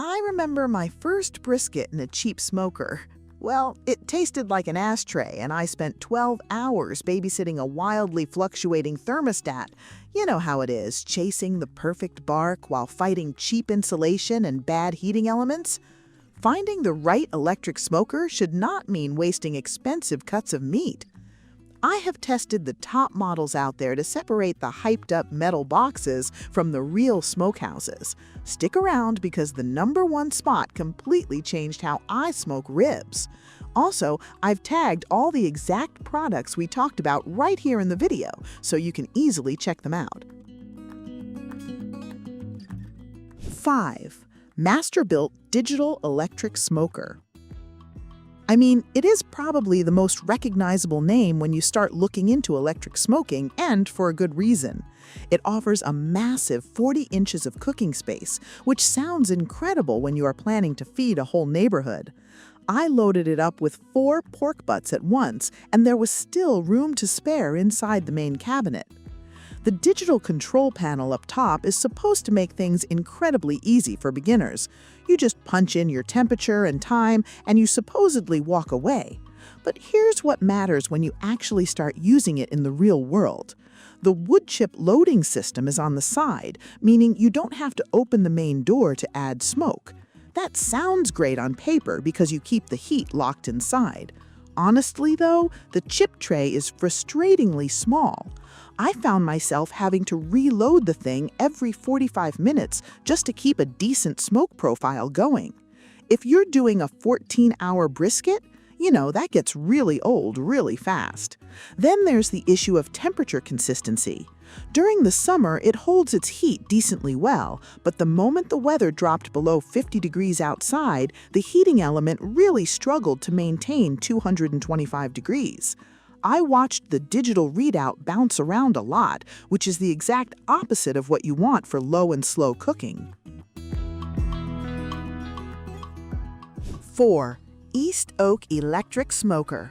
I remember my first brisket in a cheap smoker. Well, it tasted like an ashtray, and I spent 12 hours babysitting a wildly fluctuating thermostat. You know how it is, chasing the perfect bark while fighting cheap insulation and bad heating elements. Finding the right electric smoker should not mean wasting expensive cuts of meat. I have tested the top models out there to separate the hyped-up metal boxes from the real smokehouses. Stick around because the #1 spot completely changed how I smoke ribs. Also, I've tagged all the exact products we talked about right here in the video, so you can easily check them out. 5. Masterbuilt Digital Electric Smoker. I mean, it is probably the most recognizable name when you start looking into electric smoking, and for a good reason. It offers a massive 40 inches of cooking space, which sounds incredible when you are planning to feed a whole neighborhood. I loaded it up with 4 pork butts at once, and there was still room to spare inside the main cabinet. The digital control panel up top is supposed to make things incredibly easy for beginners. You just punch in your temperature and time, and you supposedly walk away. But here's what matters when you actually start using it in the real world. The wood chip loading system is on the side, meaning you don't have to open the main door to add smoke. That sounds great on paper because you keep the heat locked inside. Honestly, though, the chip tray is frustratingly small. I found myself having to reload the thing every 45 minutes just to keep a decent smoke profile going. If you're doing a 14-hour brisket, that gets really old really fast. Then there's the issue of temperature consistency. During the summer, it holds its heat decently well, but the moment the weather dropped below 50 degrees outside, the heating element really struggled to maintain 225 degrees. I watched the digital readout bounce around a lot, which is the exact opposite of what you want for low and slow cooking. 4. East Oak Electric Smoker.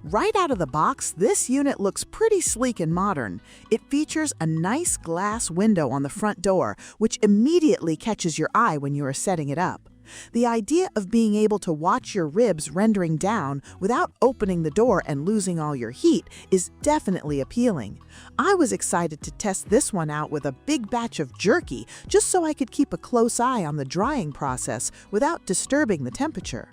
Right out of the box, this unit looks pretty sleek and modern. It features a nice glass window on the front door, which immediately catches your eye when you are setting it up. The idea of being able to watch your ribs rendering down without opening the door and losing all your heat is definitely appealing. I was excited to test this one out with a big batch of jerky just so I could keep a close eye on the drying process without disturbing the temperature.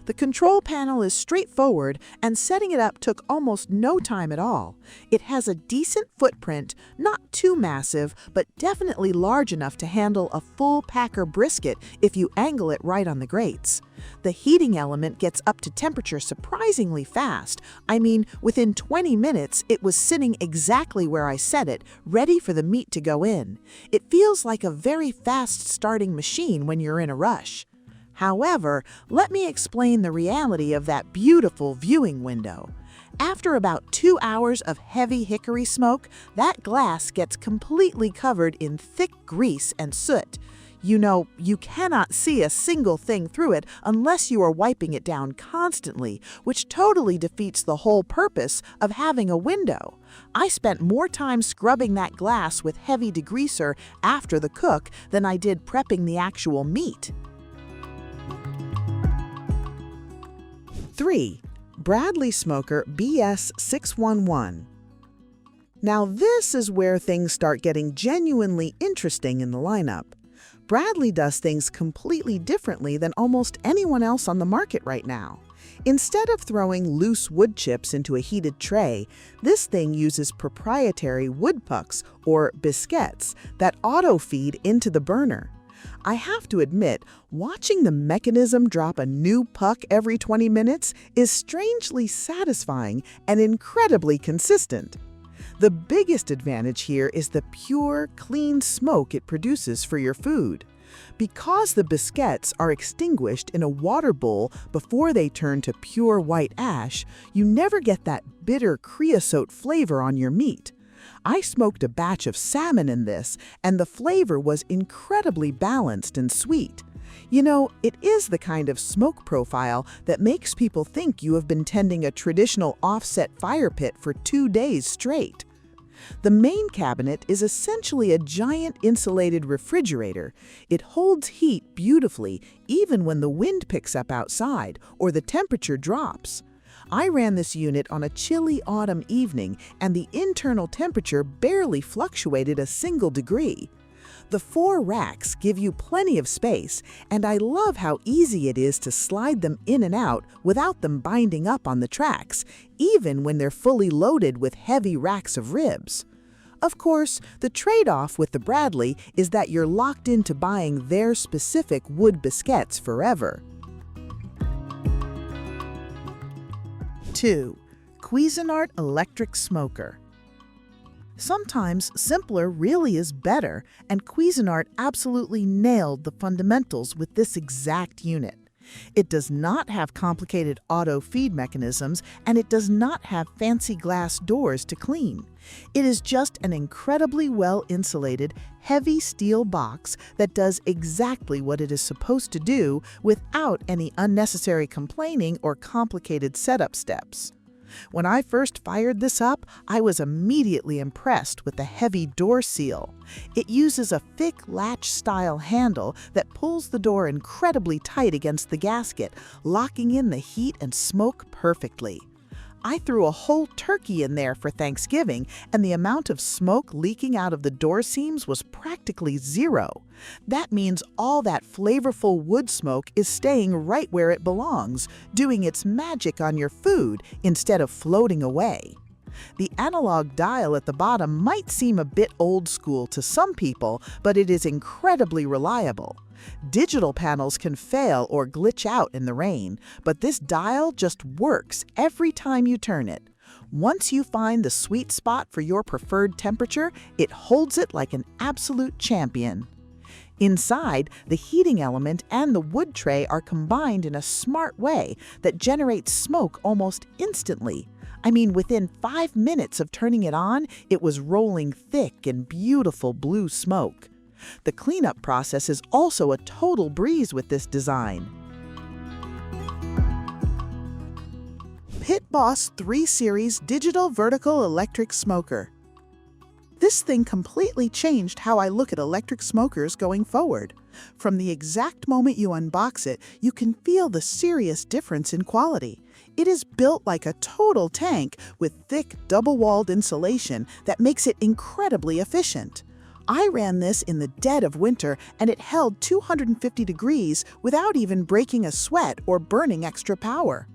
The control panel is straightforward, and setting it up took almost no time at all. It has a decent footprint, not too massive, but definitely large enough to handle a full packer brisket if you angle it right on the grates. The heating element gets up to temperature surprisingly fast. I mean, within 20 minutes, it was sitting exactly where I set it, ready for the meat to go in. It feels like a very fast-starting machine when you're in a rush. However, let me explain the reality of that beautiful viewing window. After about 2 hours of heavy hickory smoke, that glass gets completely covered in thick grease and soot. You cannot see a single thing through it unless you are wiping it down constantly, which totally defeats the whole purpose of having a window. I spent more time scrubbing that glass with heavy degreaser after the cook than I did prepping the actual meat. 3. Bradley Smoker BS611. Now this is where things start getting genuinely interesting in the lineup. Bradley does things completely differently than almost anyone else on the market right now. Instead of throwing loose wood chips into a heated tray, this thing uses proprietary wood pucks, or biscuits, that auto-feed into the burner. I have to admit, watching the mechanism drop a new puck every 20 minutes is strangely satisfying and incredibly consistent. The biggest advantage here is the pure, clean smoke it produces for your food. Because the biscuits are extinguished in a water bowl before they turn to pure white ash, you never get that bitter creosote flavor on your meat. I smoked a batch of salmon in this, and the flavor was incredibly balanced and sweet. It is the kind of smoke profile that makes people think you have been tending a traditional offset fire pit for 2 days straight. The main cabinet is essentially a giant insulated refrigerator. It holds heat beautifully even when the wind picks up outside or the temperature drops. I ran this unit on a chilly autumn evening, and the internal temperature barely fluctuated a single degree. The 4 racks give you plenty of space, and I love how easy it is to slide them in and out without them binding up on the tracks, even when they're fully loaded with heavy racks of ribs. Of course, the trade-off with the Bradley is that you're locked into buying their specific wood biscuits forever. 2. Cuisinart Electric Smoker. Sometimes simpler really is better, and Cuisinart absolutely nailed the fundamentals with this exact unit. It does not have complicated auto feed mechanisms, and it does not have fancy glass doors to clean. It is just an incredibly well-insulated, heavy steel box that does exactly what it is supposed to do without any unnecessary complaining or complicated setup steps. When I first fired this up, I was immediately impressed with the heavy door seal. It uses a thick latch-style handle that pulls the door incredibly tight against the gasket, locking in the heat and smoke perfectly. I threw a whole turkey in there for Thanksgiving, and the amount of smoke leaking out of the door seams was practically zero. That means all that flavorful wood smoke is staying right where it belongs, doing its magic on your food instead of floating away. The analog dial at the bottom might seem a bit old school to some people, but it is incredibly reliable. Digital panels can fail or glitch out in the rain, but this dial just works every time you turn it. Once you find the sweet spot for your preferred temperature, it holds it like an absolute champion. Inside, the heating element and the wood tray are combined in a smart way that generates smoke almost instantly. I mean, within 5 minutes of turning it on, it was rolling thick and beautiful blue smoke. The cleanup process is also a total breeze with this design. Pit Boss 3 Series Digital Vertical Electric Smoker. This thing completely changed how I look at electric smokers going forward. From the exact moment you unbox it, you can feel the serious difference in quality. It is built like a total tank with thick, double-walled insulation that makes it incredibly efficient. I ran this in the dead of winter, and it held 250 degrees without even breaking a sweat or burning extra power.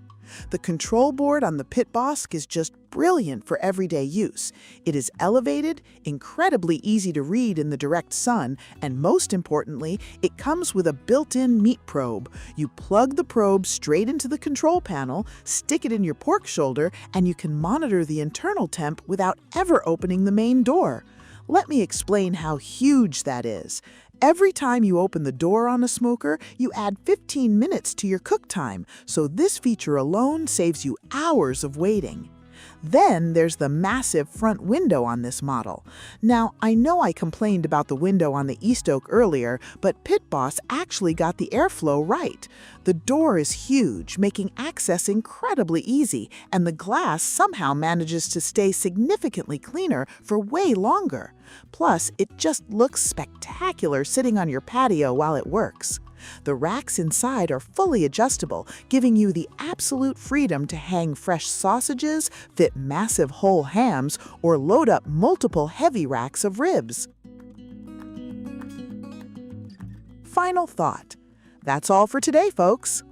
The control board on the Pit Boss is just brilliant for everyday use. It is elevated, incredibly easy to read in the direct sun, and most importantly, it comes with a built-in meat probe. You plug the probe straight into the control panel, stick it in your pork shoulder, and you can monitor the internal temp without ever opening the main door. Let me explain how huge that is. Every time you open the door on a smoker, you add 15 minutes to your cook time, so this feature alone saves you hours of waiting. Then there's the massive front window on this model. Now, I know I complained about the window on the East Oak earlier, but Pit Boss actually got the airflow right. The door is huge, making access incredibly easy, and the glass somehow manages to stay significantly cleaner for way longer. Plus, it just looks spectacular sitting on your patio while it works. The racks inside are fully adjustable, giving you the absolute freedom to hang fresh sausages, fit massive whole hams, or load up multiple heavy racks of ribs. Final thought. That's all for today, folks.